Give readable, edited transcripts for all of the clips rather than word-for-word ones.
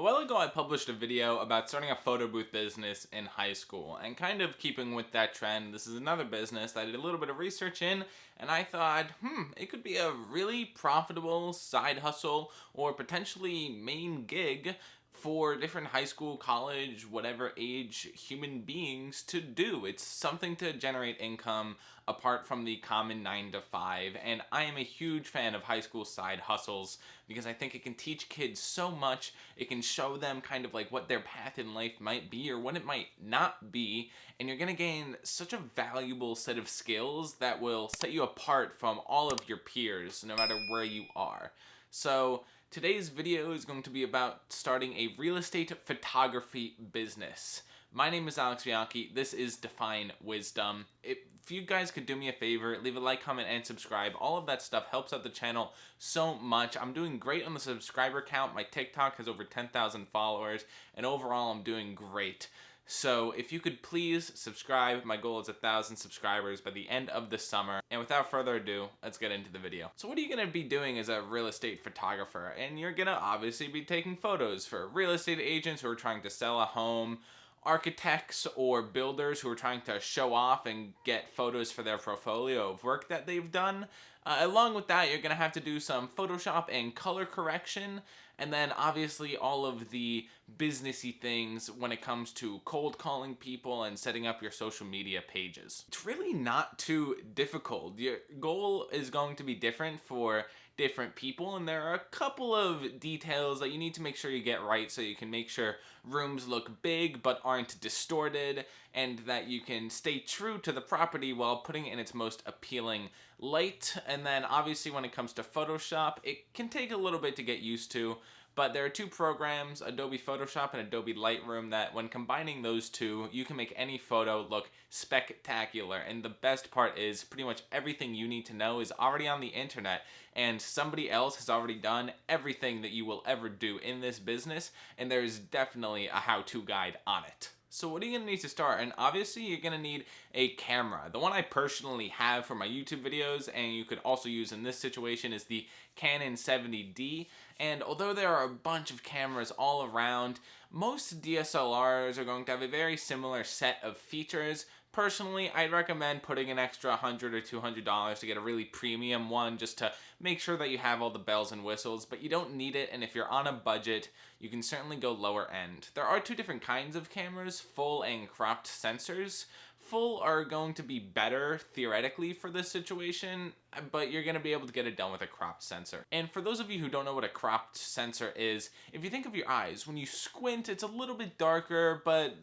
A while ago, I published a video about starting a photo booth business in high school, and kind of keeping with that trend, this is another business that I did a little bit of research in, and I thought, it could be a really profitable side hustle or potentially main gig for different high school, college, whatever age human beings to do. It's something to generate income apart from the common 9 to 5, and I am a huge fan of high school side hustles because I think it can teach kids so much. It can show them kind of like what their path in life might be or what it might not be, and you're going to gain such a valuable set of skills that will set you apart from all of your peers no matter where you are. So today's video is going to be about starting a real estate photography business. My name is Alex Bianchi. This is Define Wisdom. If you guys could do me a favor, leave a like, comment, and subscribe. All of that stuff helps out the channel so much. I'm doing great on the subscriber count. My TikTok has over 10,000 followers, and overall I'm doing great. So if you could please subscribe, my goal is 1,000 subscribers by the end of the summer. And without further ado, let's get into the video. So what are you gonna be doing as a real estate photographer? And you're gonna obviously be taking photos for real estate agents who are trying to sell a home, architects or builders who are trying to show off and get photos for their portfolio of work that they've done. Along with that, you're gonna have to do some Photoshop and color correction, and then obviously all of the businessy things when it comes to cold calling people and setting up your social media pages. It's really not too difficult. Your goal is going to be different for different people, and there are a couple of details that you need to make sure you get right so you can make sure rooms look big but aren't distorted, and that you can stay true to the property while putting it in its most appealing light. And then obviously when it comes to Photoshop, it can take a little bit to get used to, but there are two programs, Adobe Photoshop and Adobe Lightroom, that when combining those two, you can make any photo look spectacular. And the best part is pretty much everything you need to know is already on the internet, and somebody else has already done everything that you will ever do in this business, and there's definitely a how-to guide on it. So what are you going to need to start? And obviously you're going to need a camera. The one I personally have for my YouTube videos, and you could also use in this situation, is the Canon 70D. And although there are a bunch of cameras all around, most DSLRs are going to have a very similar set of features. Personally, I'd recommend putting an extra $100 or $200 to get a really premium one, just to make sure that you have all the bells and whistles, but you don't need it, and if you're on a budget, you can certainly go lower end. There are two different kinds of cameras, full and cropped sensors. Full are going to be better theoretically for this situation, but you're going to be able to get it done with a cropped sensor. And for those of you who don't know what a cropped sensor is, if you think of your eyes, when you squint, it's a little bit darker, but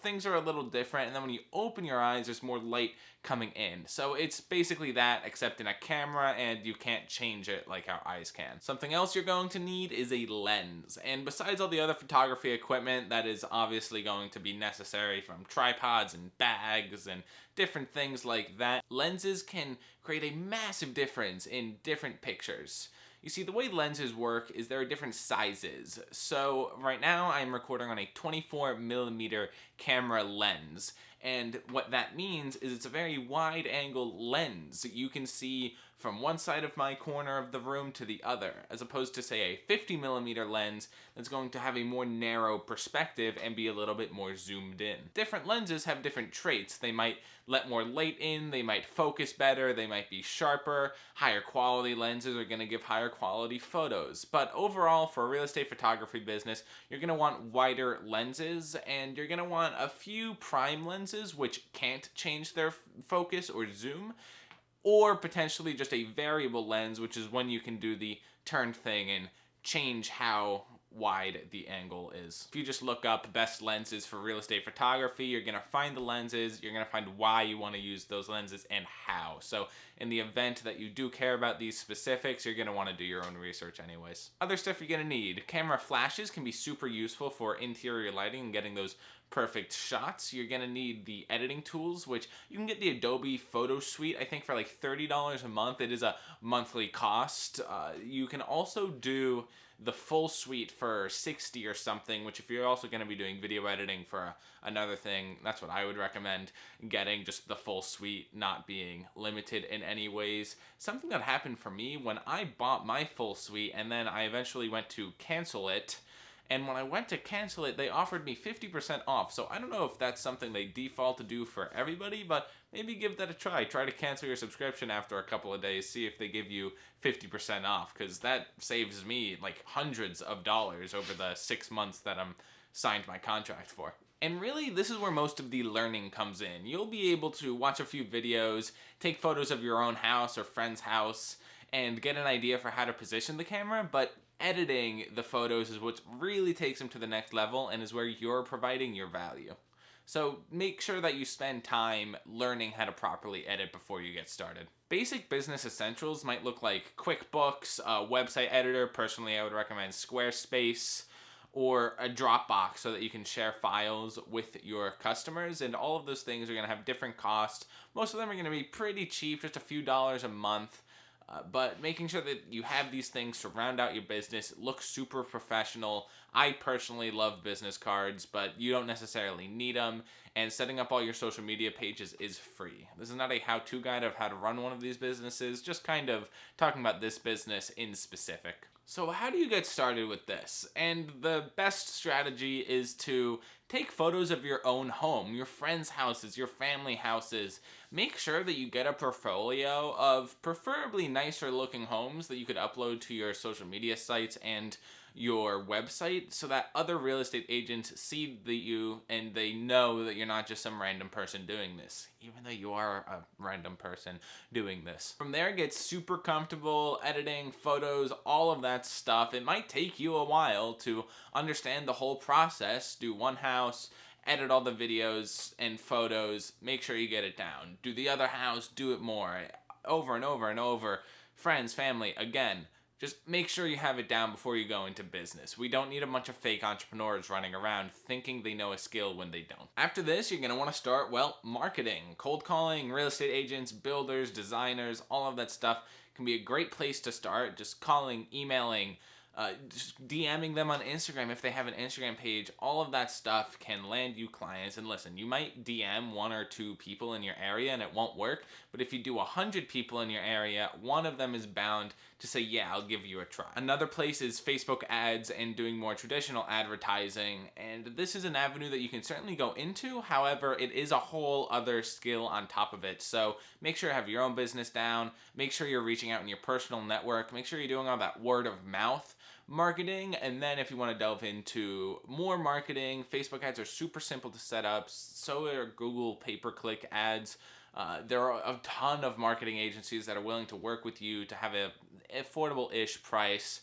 things are a little different, and then when you open your eyes, there's more light coming in. So it's basically that, except in a camera, and you can't change it like our eyes can. Something else you're going to need is a lens. And besides all the other photography equipment that is obviously going to be necessary, from tripods and bags and different things like that, lenses can create a massive difference in different pictures. You see, the way lenses work is there are different sizes. So right now I'm recording on a 24mm camera lens. And what that means is it's a very wide angle lens. You can see from one side of my corner of the room to the other, as opposed to, say, a 50mm lens that's going to have a more narrow perspective and be a little bit more zoomed in. Different lenses have different traits. They might let more light in, they might focus better, they might be sharper. Higher quality lenses are going to give higher quality photos. But overall, for a real estate photography business, you're going to want wider lenses, and you're going to want a few prime lenses which can't change their focus or zoom, or potentially just a variable lens, which is when you can do the turn thing and change how wide the angle is. If you just look up best lenses for real estate photography, you're going to find the lenses, you're going to find why you want to use those lenses and how. So in the event that you do care about these specifics, you're going to want to do your own research anyways. Other stuff you're going to need. Camera flashes can be super useful for interior lighting and getting those perfect shots. You're going to need the editing tools, which you can get the Adobe Photo Suite, I think, for like $30 a month. It is a monthly cost. You can also do the full suite for $60 or something, which if you're also going to be doing video editing for another thing, that's what I would recommend getting, just the full suite, not being limited in any ways. Something that happened for me when I bought my full suite and then I eventually went to cancel it, And when I went to cancel it, they offered me 50% off. So I don't know if that's something they default to do for everybody, but maybe give that a try. Try to cancel your subscription after a couple of days. See if they give you 50% off, because that saves me like hundreds of dollars over the 6 months that I'm signed my contract for. And really, this is where most of the learning comes in. You'll be able to watch a few videos, take photos of your own house or friend's house, and get an idea for how to position the camera, but editing the photos is what really takes them to the next level and is where you're providing your value. So make sure that you spend time learning how to properly edit before you get started. Basic business essentials might look like QuickBooks, a website editor. Personally, I would recommend Squarespace, or a Dropbox so that you can share files with your customers. And all of those things are going to have different costs. Most of them are going to be pretty cheap, just a few dollars a month. But making sure that you have these things to round out your business, look super professional. I personally love business cards, but you don't necessarily need them. And setting up all your social media pages is free. This is not a how-to guide of how to run one of these businesses, just kind of talking about this business in specific. So how do you get started with this? And the best strategy is to take photos of your own home, your friends' houses, your family houses. Make sure that you get a portfolio of preferably nicer looking homes that you could upload to your social media sites and your website, so that other real estate agents see you and they know that you're not just some random person doing this, even though you are a random person doing this. From there, get super comfortable editing photos, all of that stuff. It might take you a while to understand the whole process. Do one house, edit all the videos and photos, make sure you get it down. Do the other house, do it more, over and over and over. Friends, family, again. Just make sure you have it down before you go into business. We don't need a bunch of fake entrepreneurs running around thinking they know a skill when they don't. After this, you're going to want to start, marketing. Cold calling, real estate agents, builders, designers, all of that stuff can be a great place to start. Just calling, emailing, just DMing them on Instagram if they have an Instagram page. All of that stuff can land you clients. And listen, you might DM 1 or 2 people in your area and it won't work. But if you do 100 people in your area, one of them is bound to say, yeah, I'll give you a try. Another place is Facebook ads and doing more traditional advertising. And this is an avenue that you can certainly go into. However, it is a whole other skill on top of it. So make sure you have your own business down. Make sure you're reaching out in your personal network. Make sure you're doing all that word of mouth marketing. And then if you want to delve into more marketing, Facebook ads are super simple to set up. So are Google pay-per-click ads. There are a ton of marketing agencies that are willing to work with you to have a affordable-ish price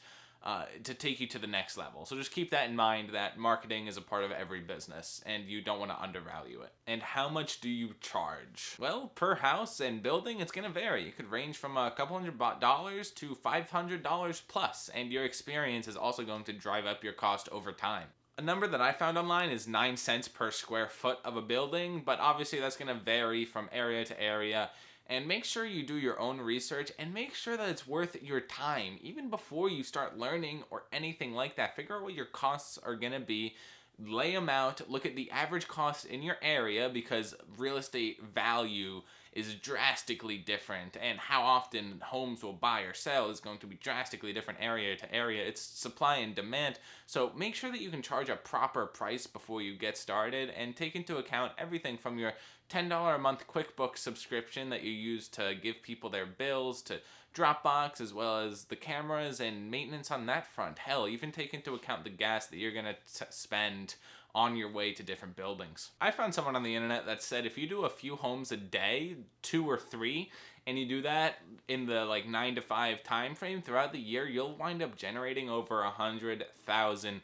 to take you to the next level. So just keep that in mind, that marketing is a part of every business and you don't want to undervalue it. And how much do you charge? Well, per house and building, it's going to vary. It could range from a couple $100 to $500 plus, and your experience is also going to drive up your cost over time. A number that I found online is 9 cents per square foot of a building, but obviously that's going to vary from area to area. And make sure you do your own research and make sure that it's worth your time. Even before you start learning or anything like that, figure out what your costs are going to be. Lay them out. Look at the average cost in your area, because real estate value is drastically different, and how often homes will buy or sell is going to be drastically different area to area. It's supply and demand. So make sure that you can charge a proper price before you get started, and take into account everything from your $10 a month QuickBooks subscription that you use to give people their bills, to Dropbox, as well as the cameras and maintenance on that front. Hell, even take into account the gas that you're going to spend on your way to different buildings. I found someone on the internet that said if you do a few homes a day, 2 or 3, and you do that in the 9 to 5 time frame throughout the year, you'll wind up generating over $100,000.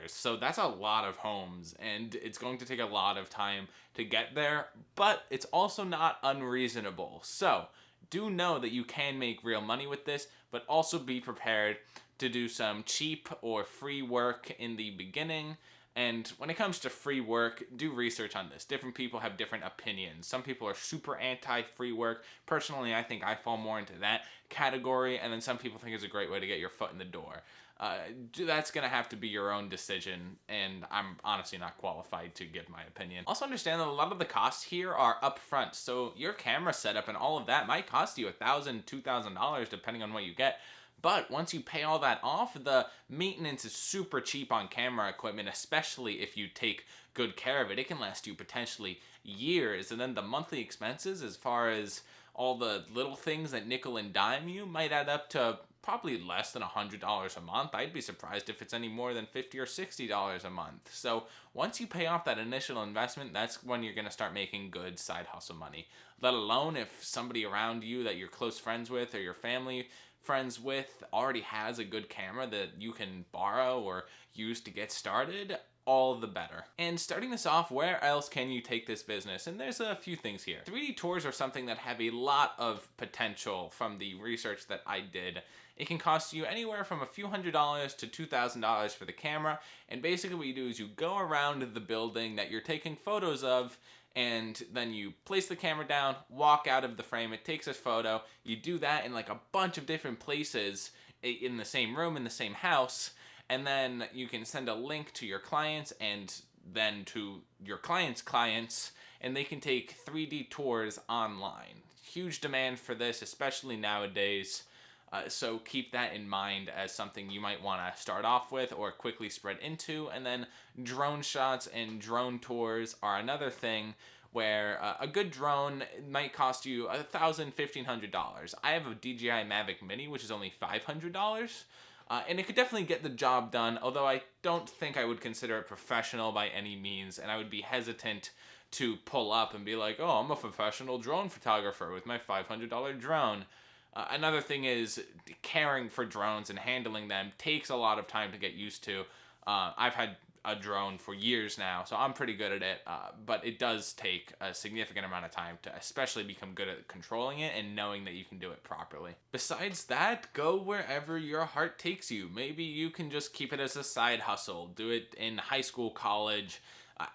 So that's a lot of homes, and it's going to take a lot of time to get there, but it's also not unreasonable. So do know that you can make real money with this, but also be prepared to do some cheap or free work in the beginning. And when it comes to free work, do research on this. Different people have different opinions. Some people are super anti-free work. Personally, I think I fall more into that category. And then some people think it's a great way to get your foot in the door. That's going to have to be your own decision, and I'm honestly not qualified to give my opinion. Also understand that a lot of the costs here are upfront, so your camera setup and all of that might cost you $1,000, $2,000 depending on what you get. But once you pay all that off, the maintenance is super cheap on camera equipment, especially if you take good care of it. It can last you potentially years. And then the monthly expenses, as far as all the little things that nickel and dime you, might add up to probably less than $100 a month. I'd be surprised if it's any more than $50 or $60 a month. So once you pay off that initial investment, that's when you're going to start making good side hustle money. Let alone if somebody around you that you're close friends with or your family friends with already has a good camera that you can borrow or use to get started, all the better. And starting this off, where else can you take this business? And there's a few things here. 3D tours are something that have a lot of potential from the research that I did. It can cost you anywhere from a few $100s to $2,000 for the camera. And basically what you do is you go around the building that you're taking photos of, and then you place the camera down, walk out of the frame, it takes a photo. You do that in like a bunch of different places in the same room, in the same house, and then you can send a link to your clients and then to your clients' clients, and they can take 3D tours online. Huge demand for this, especially nowadays. So keep that in mind as something you might want to start off with or quickly spread into. And then drone shots and drone tours are another thing where a good drone might cost you $1,000, $1,500. I have a DJI Mavic Mini, which is only $500. And it could definitely get the job done, although I don't think I would consider it professional by any means, and I would be hesitant to pull up and be like, oh, I'm a professional drone photographer with my $500 drone. Another thing is caring for drones and handling them takes a lot of time to get used to. I've had a drone for years now, so I'm pretty good at it, but it does take a significant amount of time to especially become good at controlling it and knowing that you can do it properly. Besides that, go wherever your heart takes you. Maybe you can just keep it as a side hustle, do it in high school, college,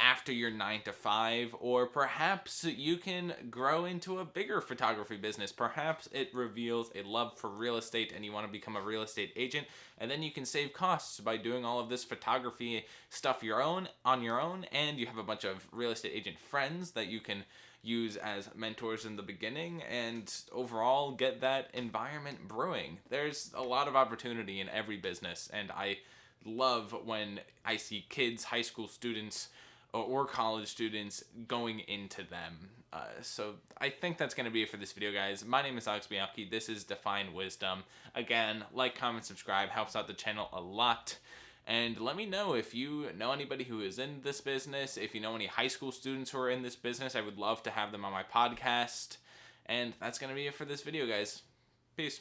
after your 9 to 5, or perhaps you can grow into a bigger photography business. Perhaps it reveals a love for real estate and you want to become a real estate agent, and then you can save costs by doing all of this photography stuff on your own, and you have a bunch of real estate agent friends that you can use as mentors in the beginning, and overall get that environment brewing. There's a lot of opportunity in every business, and I love when I see kids, high school students, or college students going into them. So I think that's going to be it for this video, guys. My name is Bianchi. This is Define Wisdom. Again, like, comment, subscribe. Helps out the channel a lot. And let me know if you know anybody who is in this business. If you know any high school students who are in this business, I would love to have them on my podcast. And that's going to be it for this video, guys. Peace.